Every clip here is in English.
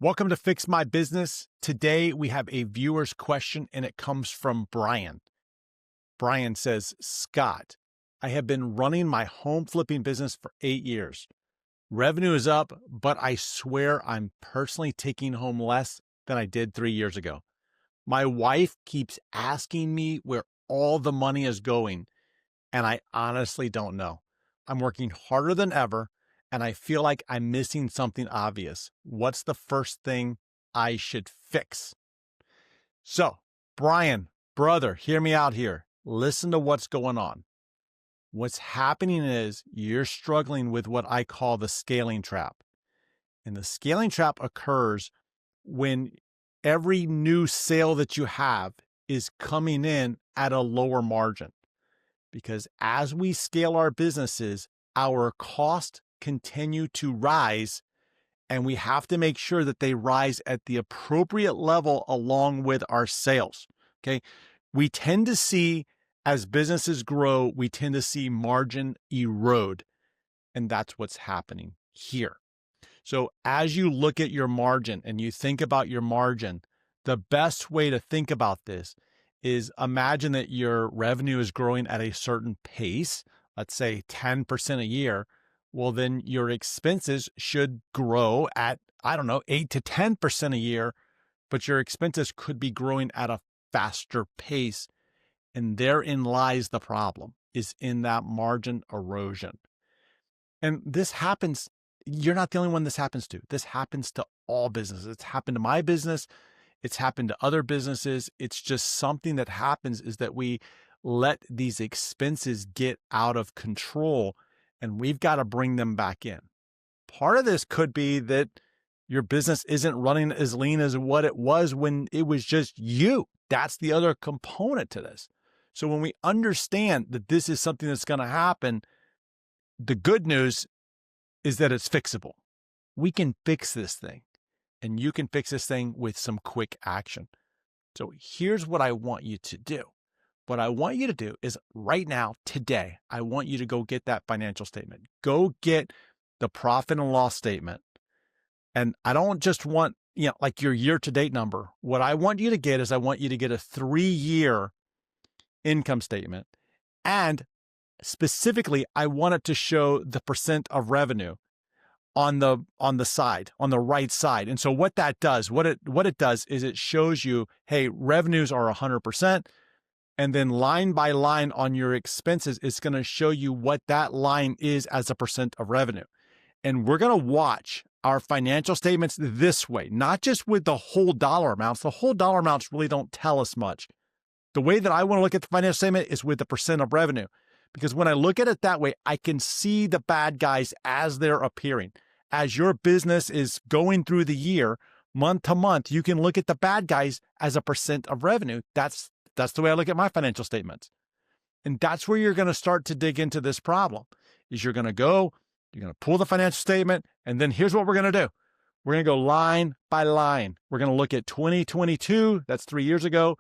Welcome to Fix My Business. Today we have a viewer's question and it comes from Brian. Brian says, Scott, I have been running my home flipping business for 8 years. Revenue is up, but I swear I'm personally taking home less than I did 3 years ago. My wife keeps asking me where all the money is going, and I honestly don't know. I'm working harder than ever, and I feel like I'm missing something obvious. What's the first thing I should fix? So, Brian, brother, hear me out here. Listen to what's going on. What's happening is you're struggling with what I call the scaling trap. And the scaling trap occurs when every new sale that you have is coming in at a lower margin. Because as we scale our businesses, our costs continue to rise, and we have to make sure that they rise at the appropriate level along with our sales. Okay. We tend to see, as businesses grow, we tend to see margin erode, and that's what's happening here. So as you look at your margin and you think about your margin, the best way to think about this is imagine that your revenue is growing at a certain pace, let's say 10% a year. Well, then your expenses should grow at, 8 to 10% a year, but your expenses could be growing at a faster pace. And therein lies the problem, is in that margin erosion. And this happens, you're not the only one this happens to. This happens to all businesses. It's happened to my business. It's happened to other businesses. It's just something that happens is that we let these expenses get out of control, and we've got to bring them back in. Part of this could be that your business isn't running as lean as what it was when it was just you. That's the other component to this. So when we understand that this is something that's going to happen, the good news is that it's fixable. We can fix this thing, and you can fix this thing with some quick action. So here's what I want you to do. What I want you to do is right now, today, I want you to go get that financial statement. Go get the profit and loss statement. And I don't just want, like your year-to-date number. What I want you to get is I want you to get a 3-year income statement. And specifically, I want it to show the percent of revenue on the side, on the right side. And so what that does, what it does is it shows you, hey, revenues are 100%. And then line by line on your expenses, it's going to show you what that line is as a percent of revenue. And we're going to watch our financial statements this way, not just with the whole dollar amounts. The whole dollar amounts really don't tell us much. The way that I want to look at the financial statement is with the percent of revenue, because when I look at it that way, I can see the bad guys as they're appearing. As your business is going through the year, month to month, you can look at the bad guys as a percent of revenue. That's the way I look at my financial statements. And that's where you're going to start to dig into this problem. Is you're going to pull the financial statement, and then here's what we're going to do. We're going to go line by line. We're going to look at 2022, that's 3 years ago,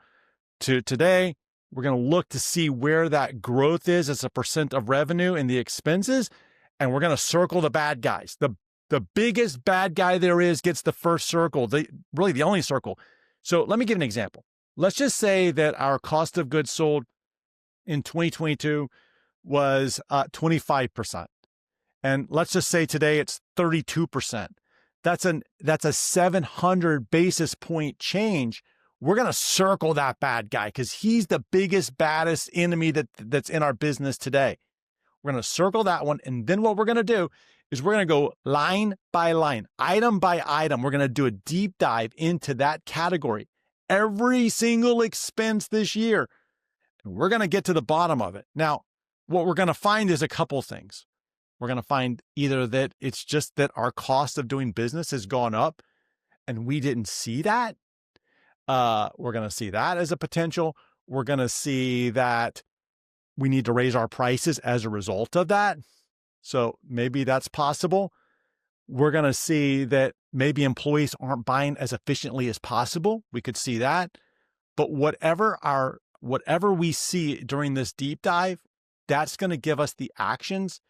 to today. We're going to look to see where that growth is as a percent of revenue and the expenses, and we're going to circle the bad guys. The biggest bad guy there is gets the first circle, really the only circle. So let me give an example. Let's just say that our cost of goods sold in 2022 was 25%. And let's just say today it's 32%. That's a 700 basis point change. We're going to circle that bad guy because he's the biggest, baddest enemy that's in our business today. We're going to circle that one. And then what we're going to do is we're going to go line by line, item by item. We're going to do a deep dive into that category, every single expense this year. And we're going to get to the bottom of it. Now, what we're going to find is a couple things. We're going to find either that it's just that our cost of doing business has gone up and we didn't see that. We're going to see that as a potential. We're going to see that we need to raise our prices as a result of that. So maybe that's possible. We're going to see that maybe employees aren't buying as efficiently as possible. We could see that. But whatever we see during this deep dive, that's going to give us the actions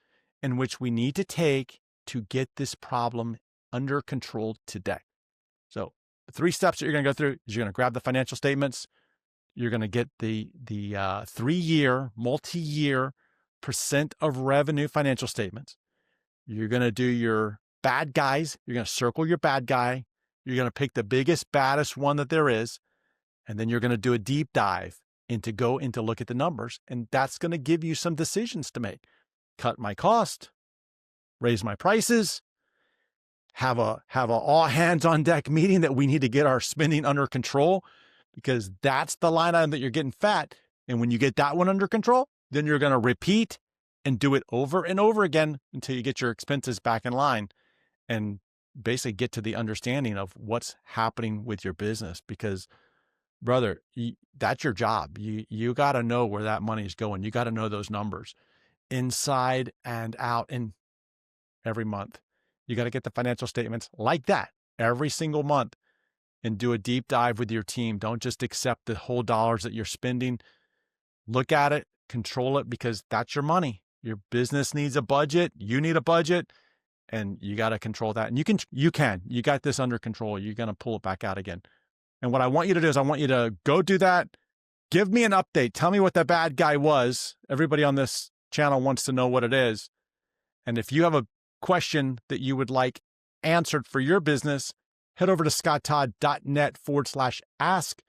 in which we need to take to get this problem under control today. So the 3 steps that you're going to go through is you're going to grab the financial statements. You're going to get the 3-year, multi-year percent of revenue financial statements. You're going to do your bad guys. You're going to circle your bad guy. You're going to pick the biggest, baddest one that there is. And then you're going to do a deep dive go into look at the numbers. And that's going to give you some decisions to make. Cut my cost, raise my prices, have a all hands on deck meeting that we need to get our spending under control, because that's the line item that you're getting fat. And when you get that one under control, then you're going to repeat and do it over and over again until you get your expenses back in line and basically get to the understanding of what's happening with your business. Because brother, that's your job. You got to know where that money is going. You got to know those numbers inside and out, and every month. You got to get the financial statements like that every single month and do a deep dive with your team. Don't just accept the whole dollars that you're spending. Look at it, control it, because that's your money. Your business needs a budget. You need a budget, and you got to control that. And you got this under control. You're going to pull it back out again. And what I want you to do is I want you to go do that. Give me an update. Tell me what the bad guy was. Everybody on this channel wants to know what it is. And if you have a question that you would like answered for your business, head over to scotttodd.net/ask.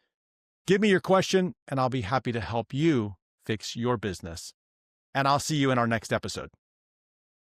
Give me your question, and I'll be happy to help you fix your business. And I'll see you in our next episode.